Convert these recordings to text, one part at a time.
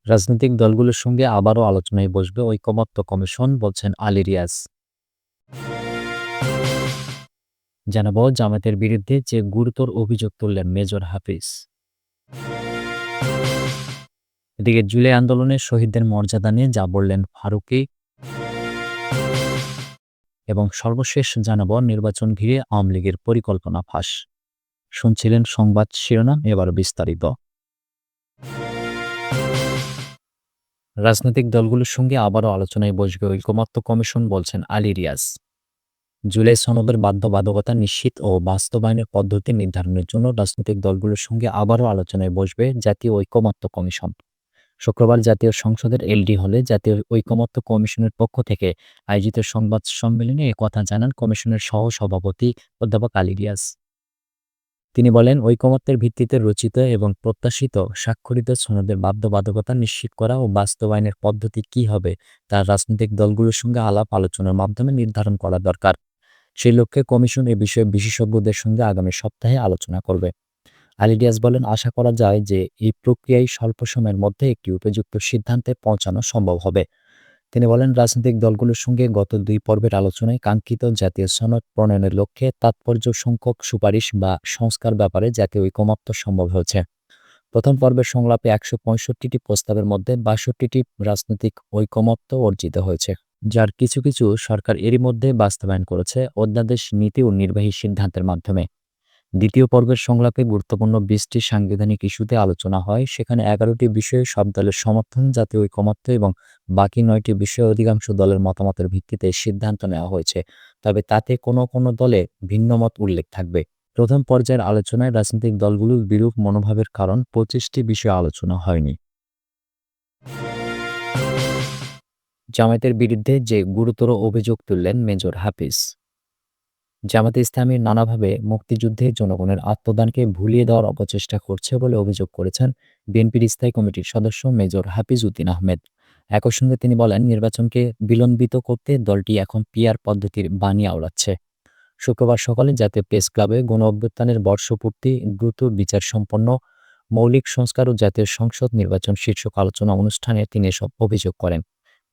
রাজনৈতিক দলগুলোর সঙ্গে আবারও আলোচনায় বসবে ঐকমত্য কমিশন, বলছেন আলী রিয়াজ। জানাবো জামায়াতের বিরুদ্ধে যে গুরুতর অভিযোগ তুললেন মেজর হাফিজ। এদিকে জুলাই আন্দোলনে শহীদদের মর্যাদা নিয়ে যা বললেন ফারুকী। এবং সর্বশেষ জানাবো নির্বাচন ঘিরে আওয়ামী লীগের পরিকল্পনা ফাঁস। শুনছিলেন সংবাদ শিরোনাম, এবার বিস্তারিত। রাজনৈতিক দলগুলোর সঙ্গে আবারও আলোচনায় বসবে ঐকমত্য কমিশন, বলছেন আলী রিয়াজ। জুলাই সনদের বাধ্যবাধকতা নিশ্চিত ও বাস্তবায়নের পদ্ধতি নির্ধারণের জন্য রাজনৈতিক দলগুলোর সঙ্গে আবারও আলোচনায় বসবে জাতীয় ঐকমত্য কমিশন। শুক্রবার জাতীয় সংসদের এলডি হলে জাতীয় ঐকমত্য কমিশনের পক্ষ থেকে আয়োজিত সংবাদ সম্মেলনে একথা জানান কমিশনের সহসভাপতি অধ্যাপক আলী রিয়াজ। তিনি বলেন, ঐকমত্যের ভিত্তিতে রচিত এবং প্রত্যাশিত স্বাক্ষরিত সনদের বাধ্যবাধকতা নিশ্চিত করা ও বাস্তবায়নের পদ্ধতি কী হবে তা রাজনৈতিক দলগুলোর সঙ্গে আলাপ আলোচনার মাধ্যমে নির্ধারণ করা দরকার। সেই লক্ষ্যে কমিশন এ বিষয়ে বিশেষজ্ঞদের সঙ্গে আগামী সপ্তাহে আলোচনা করবে। আলী রিয়াজ বলেন, আশা করা যায় যে এই প্রক্রিয়ায় স্বল্প সময়ের মধ্যে একটি উপযুক্ত সিদ্ধান্তে পৌঁছানো সম্ভব হবে। তিনি বলেন, রাজনৈতিক দলগুলোর সঙ্গে গত ২ পর্বের আলোচনায় কাঙ্ক্ষিত জাতীয় সনদ প্রণয়নের লক্ষ্যে তাৎপর্য সংখ্যক সুপারিশ বা সংস্কার ব্যাপারে জাতীয় ঐকমত্য সম্ভব হয়েছে। প্রথম পর্বের সংলাপে ১৬৫টি প্রস্তাবের মধ্যে ৬২টি রাজনৈতিক ঐকমত্য অর্জিত হয়েছে, যার কিছু কিছু সরকার এরই মধ্যে বাস্তবায়ন করেছে অধ্যাদেশ, নীতি ও নির্বাহী সিদ্ধান্তের মাধ্যমে। দ্বিতীয় পর্বের সংলাপে গুরুত্বপূর্ণ ২০টি সাংবিধানিক ইস্যুতে আলোচনা হয়। সেখানে ১১টি বিষয়ে সব দলের সমর্থন, জাতীয় ঐকমত্য এবং বাকি ৯টি বিষয়ে অধিকাংশ দলের মতামতের ভিত্তিতে সিদ্ধান্ত নেওয়া হয়েছে। তবে তাতে কোনো কোনো দলে ভিন্নমত উল্লেখ থাকবে। প্রথম পর্যায়ের আলোচনায় রাজনৈতিক দলগুলোর বিরূপ মনোভাবের কারণ ২৫টি বিষয়ে আলোচনা হয়নি। জামায়াতের বিরুদ্ধে যে গুরুতর অভিযোগ তুললেন মেজর হাফিজ। জামায়াতে ইসলামী নানাভাবে মুক্তিযুদ্ধে জনগণের আত্মদানকে ভুলিয়ে দেওয়ার অপচেষ্টা করছে বলে অভিযোগ করেছেন বিএনপির স্থায়ী কমিটির সদস্য মেজর হাফিজ উদ্দিন আহমেদ। একই সঙ্গে তিনি বলেন, নির্বাচনকে বিলম্বিত করতে দলটি এখন পিআর পদ্ধতির বাণী আওড়াচ্ছে। শুক্রবার সকালে জাতীয় প্রেস ক্লাবে গণ অভ্যুত্থানের বর্ষপূর্তি, দ্রুত বিচার সম্পন্ন, মৌলিক সংস্কার ও জাতীয় সংসদ নির্বাচন শীর্ষক আলোচনা অনুষ্ঠানে তিনি এসব অভিযোগ করেন।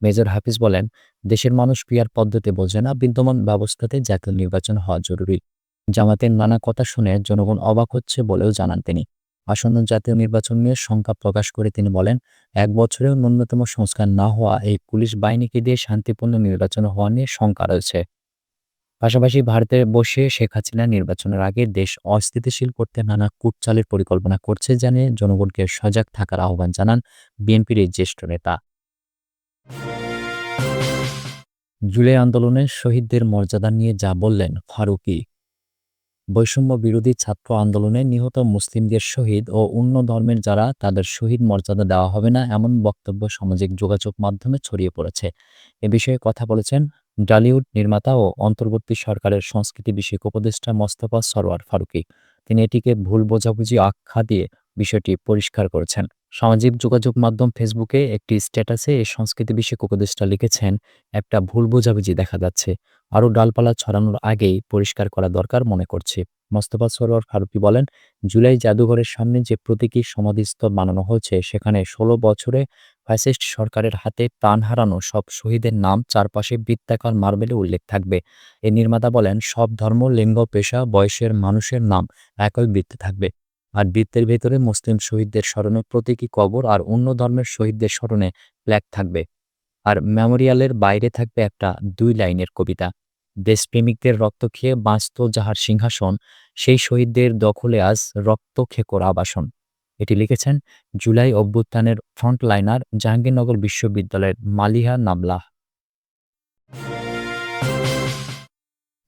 মেজর হাফিজ বলেন, দেশের মানুষ পিআর পদ্ধতি বোঝে না, বিদ্যমান ব্যবস্থাতে জাতীয় নির্বাচন হওয়া জরুরি। জামাতের নানা কথা শুনে জনগণ অবাক হচ্ছে বলেও জানান তিনি। আসন্ন জাতীয় নির্বাচন নিয়ে শঙ্কা প্রকাশ করে তিনি বলেন, ১ বছরেও ন্যূনতম সংস্কার না হওয়া এই পুলিশ বাহিনীকে দিয়ে শান্তিপূর্ণ নির্বাচন হওয়া নিয়ে শঙ্কা রয়েছে। পাশাপাশি ভারতে বসে শেখ হাসিনা নির্বাচনের আগে দেশ অস্থিতিশীল করতে নানা কূটচালের পরিকল্পনা করছে জানিয়ে জনগণকে সজাগ থাকার আহ্বান জানান বিএনপির এই জ্যেষ্ঠ নেতা। জুলাই আন্দোলনে শহীদদের মর্যাদা নিয়ে যা বললেন ফারুকী। বৈষম্য বিরোধী ছাত্র আন্দোলনে নিহত মুসলিমদের শহীদ ও অন্য ধর্মের যারা, তাদের শহীদ মর্যাদা দেওয়া হবে না, এমন বক্তব্য সামাজিক যোগাযোগ মাধ্যমে ছড়িয়ে পড়েছে। এ বিষয়ে কথা বলেছেন ডালিউড নির্মাতা ও অন্তর্বর্তী সরকারের সংস্কৃতি বিষয়ক উপদেষ্টা মোস্তফা সরোয়ার ফারুকী। তিনি এটিকে ভুল বোঝাবুঝি আখ্যা দিয়ে বিষয়টি পরিষ্কার করেছেন। সামাজিক যোগাযোগ মাধ্যম ফেসবুকে একটি স্ট্যাটাসে এই সংস্কৃতি বিষয়ক উপদেষ্টা লিখেছেন, একটা ভুল বোঝাবুঝি দেখা যাচ্ছে, আরও ডালপালা ছড়ানোর আগেই পরিষ্কার করা দরকার মনে করছি। মোস্তফা সরোয়ার ফারুকী বলেন, জুলাই জাদুঘরের সামনে যে প্রতীকী সমাধিস্থল বানানো হয়েছে সেখানে ১৬ বছরে ফ্যাসিস্ট সরকারের হাতে প্রাণ হারানো সব শহীদের নাম চারপাশে বৃত্তাকার মার্বেলে উল্লেখ থাকবে। এ নির্মাতা বলেন, সব ধর্ম, লিঙ্গ, পেশা, বয়সের মানুষের নাম একই বৃত্তে থাকবে। আর বৃত্তের ভেতরে মুসলিম শহীদদের স্মরণে প্রতীকী কবর আর অন্য ধর্মের শহীদদের স্মরণে প্ল্যাক থাকবে। আর মেমোরিয়ালের বাইরে থাকবে একটা ২ লাইনের কবিতা, দেশপ্রেমিকদের রক্ত খেয়ে বাঁচত যাহার সিংহাসন, সেই শহীদদের দখলে আজ রক্তখেকোর আবাসন। এটি লিখেছেন জুলাই অভ্যুত্থানের ফ্রন্টলাইনার জাহাঙ্গীরনগর বিশ্ববিদ্যালয়ের মালিহা নামলাহ।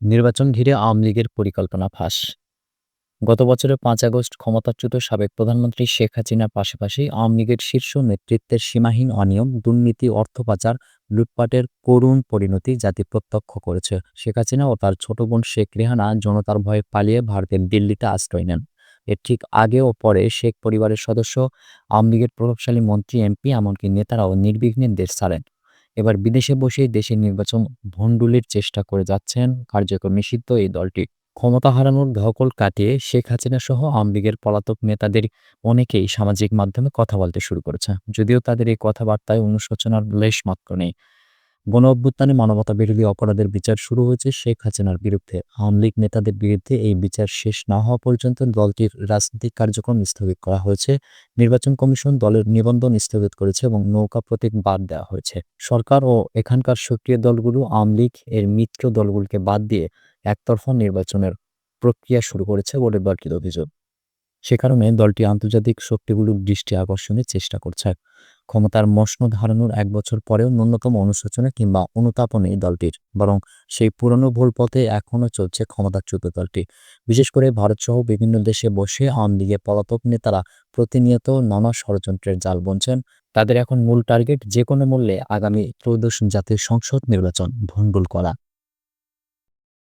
নির্বাচন ঘিরে আওয়ামী লীগের পরিকল্পনা ফাঁস। গত বছরের ৫ আগস্ট ক্ষমতাচ্যুত সাবেক প্রধানমন্ত্রী শেখ হাসিনার পাশাপাশি আওয়ামী লীগের শীর্ষ নেতৃত্বের সীমাহীন অনিয়ম, দুর্নীতি, অর্থ পাচার, লুটপাটের করুণ পরিণতি জাতি প্রত্যক্ষ করেছে। শেখ হাসিনা ও তার ছোট বোন শেখ রেহানা জনতার ভয়ে পালিয়ে ভারতের দিল্লিতে আশ্রয় নেন। এর ঠিক আগে ও পরে শেখ পরিবারের সদস্য, আওয়ামী লীগের প্রভাবশালী মন্ত্রী, এমপি, এমনকি নেতারাও নির্বিঘ্নে দেশ ছাড়েন। এবার বিদেশে বসেই দেশের নির্বাচন ভণ্ডুলের চেষ্টা করে যাচ্ছেন কার্যকর নিষিদ্ধ এই দলটি। ক্ষমতা হারানোর ধকল কাটিয়ে শেখ হাসিনা সহ আওয়ামী লীগের পলাতক নেতাদের অনেকেই সামাজিক মাধ্যমে কথা বলতে শুরু করেছে, যদিও তাদের এই কথাবার্তায় অনুশোচনার লেশ মাত্র নেই। গণঅভ্যুত্থানে মানবতাবিরোধী অপরাধের বিচার শুরু হয়েছে শেখ হাসিনার বিরুদ্ধে। আওয়ামী লীগ নেতাদের বিরুদ্ধে এই বিচার শেষ না হওয়া পর্যন্ত দলটির রাজনৈতিক কার্যক্রম স্থগিত করা হয়েছে। নির্বাচন কমিশন দলের নিবন্ধন স্থগিত করেছে এবং নৌকা প্রতীক বাদ দেওয়া হয়েছে। সরকার ও এখানকার সক্রিয় দলগুলো আওয়ামী লীগ এর মিত্র দলগুলোকে বাদ দিয়ে একতরফা নির্বাচনের প্রক্রিয়া শুরু করেছে বলে দলটির অভিযোগ। সে কারণে দলটি আন্তর্জাতিক শক্তিগুলোর দৃষ্টি আকর্ষণের চেষ্টা করছে। ক্ষমতার মসনদ হারানোর ১ বছর পরেও ন্যূনতম অনুশোচনা কিংবা অনুতাপও নেই দলটির। বরং সেই পুরনো ভুল পথে এখনো চলছে ক্ষমতাচ্যুত দলটি। বিশেষ করে ভারতসহ বিভিন্ন দেশে বসে আওয়ামী লীগের পলাতক নেতারা প্রতিনিয়ত নানা ষড়যন্ত্রের জাল বুনছেন। তাদের এখন মূল টার্গেট যেকোনো মূল্যে আগামী ত্রয়োদশ জাতীয় সংসদ নির্বাচন ভণ্ডুল করা।